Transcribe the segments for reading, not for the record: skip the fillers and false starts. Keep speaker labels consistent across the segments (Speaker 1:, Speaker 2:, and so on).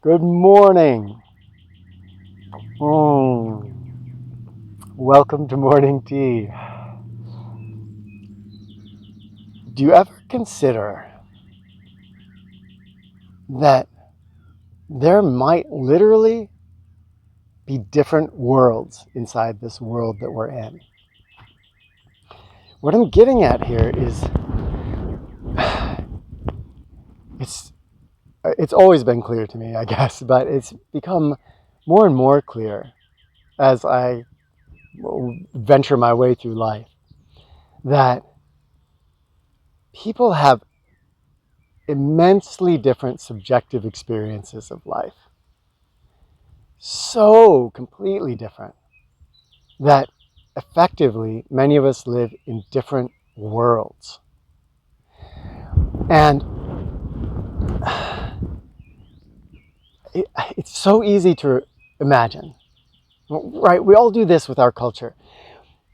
Speaker 1: Good morning. Welcome to morning tea. Do you ever consider that there might literally be different worlds inside this world that we're in? What I'm getting at here is it's always been clear to me, I guess, but it's become more and more clear as I venture my way through life that people have immensely different subjective experiences of life. So completely different that effectively many of us live in different worlds. And it's so easy to imagine, right? We all do this with our culture.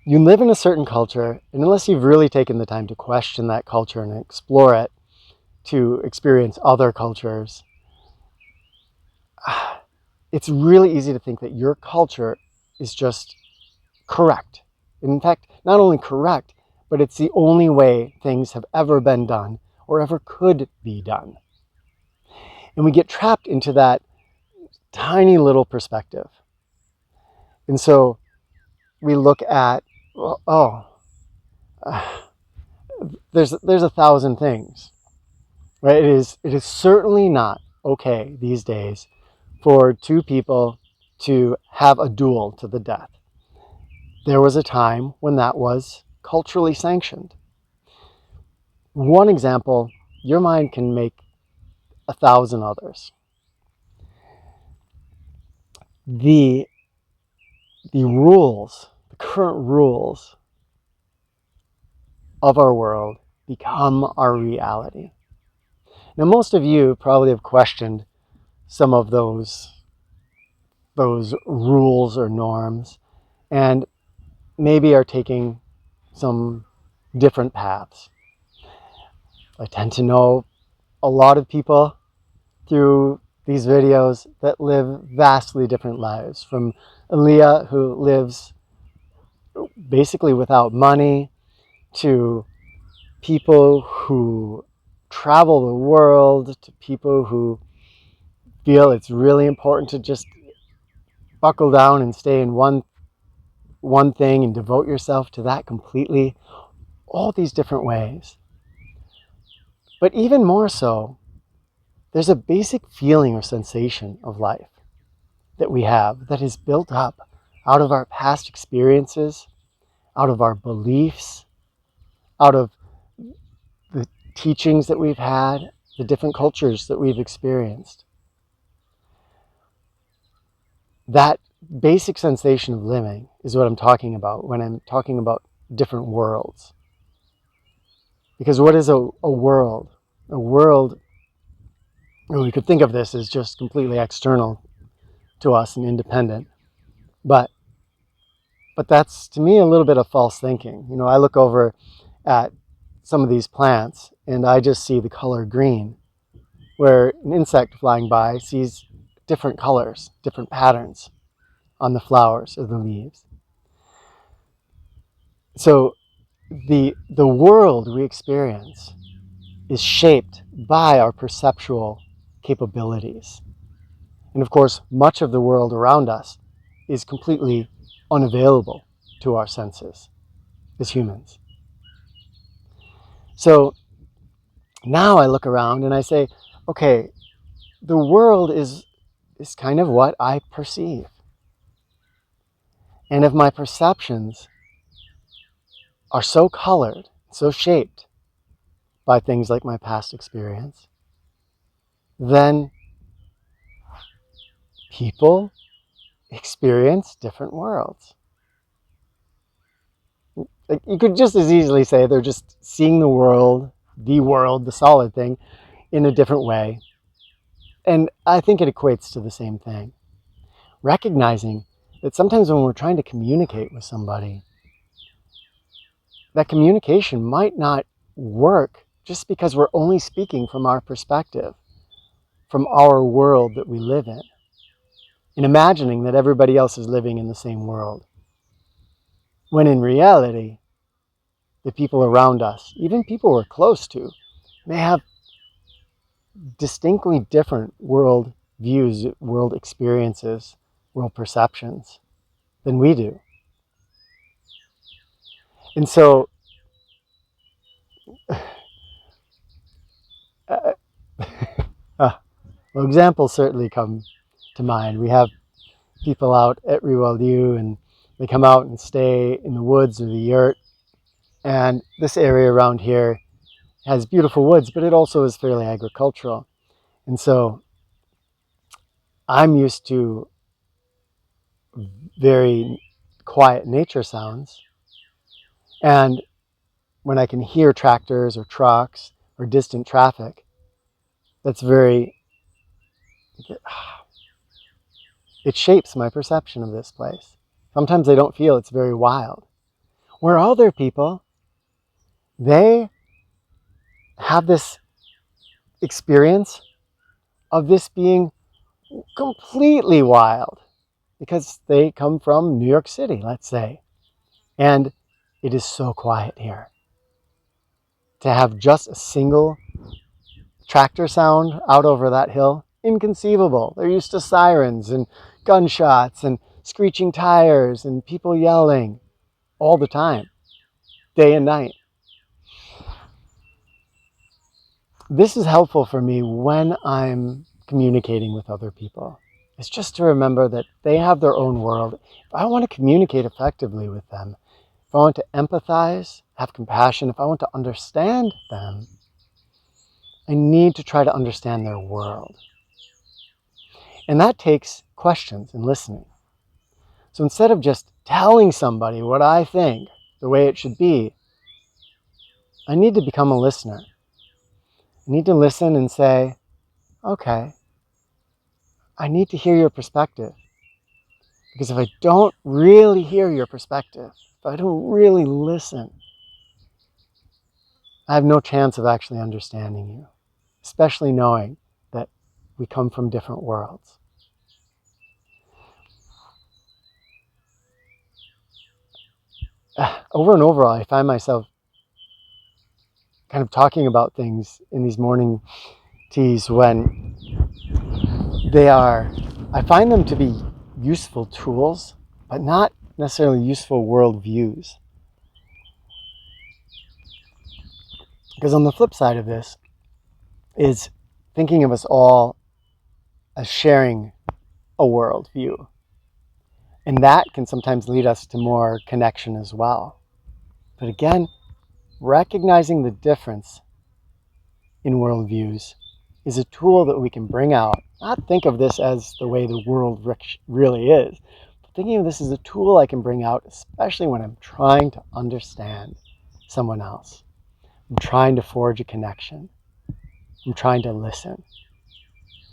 Speaker 1: You live in a certain culture, and unless you've really taken the time to question that culture and explore it, to experience other cultures, it's really easy to think that your culture is just correct. In fact, not only correct, but it's the only way things have ever been done or ever could be done. And we get trapped into that tiny little perspective. And so we look at, there's 1,000 things, right? It is certainly not okay these days for two people to have a duel to the death. There was a time when that was culturally sanctioned. One example, your mind can make 1,000 others. The rules, the current rules of our world become our reality. Now, most of you probably have questioned some of those rules or norms and maybe are taking some different paths. I tend to know a lot of people through these videos that live vastly different lives, from Aaliyah, who lives basically without money, to people who travel the world, to people who feel it's really important to just buckle down and stay in one thing and devote yourself to that completely. All these different ways. But even more so, there's a basic feeling or sensation of life that we have that is built up out of our past experiences, out of our beliefs, out of the teachings that we've had, the different cultures that we've experienced. That basic sensation of living is what I'm talking about when I'm talking about different worlds. Because what is a world? A world, we could think of this as just completely external to us and independent. But that's, to me, a little bit of false thinking. You know, I look over at some of these plants and I just see the color green, where an insect flying by sees different colors, different patterns on the flowers or the leaves. So the world we experience is shaped by our perceptual capabilities. And of course, much of the world around us is completely unavailable to our senses as humans. So now I look around and I say, okay, the world is kind of what I perceive. And if my perceptions are so colored, so shaped by things like my past experience, then people experience different worlds. You could just as easily say they're just seeing the world, the solid thing, in a different way. And I think it equates to the same thing. Recognizing that sometimes when we're trying to communicate with somebody, that communication might not work just because we're only speaking from our perspective, from our world that we live in, and imagining that everybody else is living in the same world. When in reality, the people around us, even people we're close to, may have distinctly different world views, world experiences, world perceptions than we do. And so, well, examples certainly come to mind. We have people out at ReWild U, and they come out and stay in the woods or the yurt. And this area around here has beautiful woods, but it also is fairly agricultural. And so I'm used to very quiet nature sounds. And when I can hear tractors or trucks or distant traffic, that's very, it shapes my perception of this place. Sometimes I don't feel it's very wild. Where other people, they have this experience of this being completely wild because they come from New York City, let's say, and it is so quiet here. To have just a single tractor sound out over that hill, inconceivable. They're used to sirens and gunshots and screeching tires and people yelling all the time, day and night. This is helpful for me when I'm communicating with other people. It's just to remember that they have their own world. If I want to communicate effectively with them, if I want to empathize, have compassion, if I want to understand them, I need to try to understand their world. And that takes questions and listening. So instead of just telling somebody what I think, the way it should be, I need to become a listener. I need to listen and say, okay, I need to hear your perspective. Because if I don't really hear your perspective, if I don't really listen, I have no chance of actually understanding you, especially knowing that we come from different worlds. Over and over, I find myself kind of talking about things in these morning teas when I find them to be useful tools, but not necessarily useful worldviews. Because on the flip side of this is thinking of us all as sharing a worldview. And that can sometimes lead us to more connection as well. But again, recognizing the difference in worldviews is a tool that we can bring out. Not think of this as the way the world really is, but thinking of this as a tool I can bring out, especially when I'm trying to understand someone else. I'm trying to forge a connection. I'm trying to listen.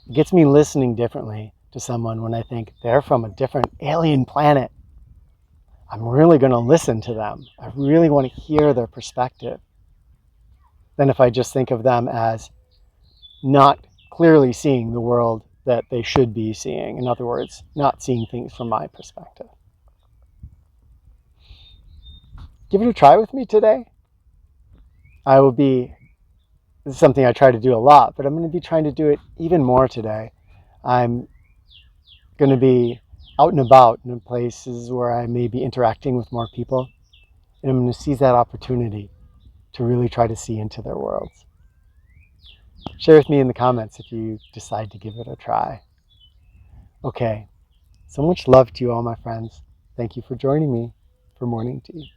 Speaker 1: It gets me listening differently to someone when I think they're from a different alien planet. I'm really going to listen to them. I really want to hear their perspective. Than if I just think of them as not clearly seeing the world that they should be seeing. In other words, not seeing things from my perspective. Give it a try with me today. This is something I try to do a lot, but I'm going to be trying to do it even more today. I'm going to be out and about in places where I may be interacting with more people, and I'm going to seize that opportunity to really try to see into their worlds. Share with me in the comments if you decide to give it a try. Okay, so much love to you all, my friends. Thank you for joining me for Morning Tea.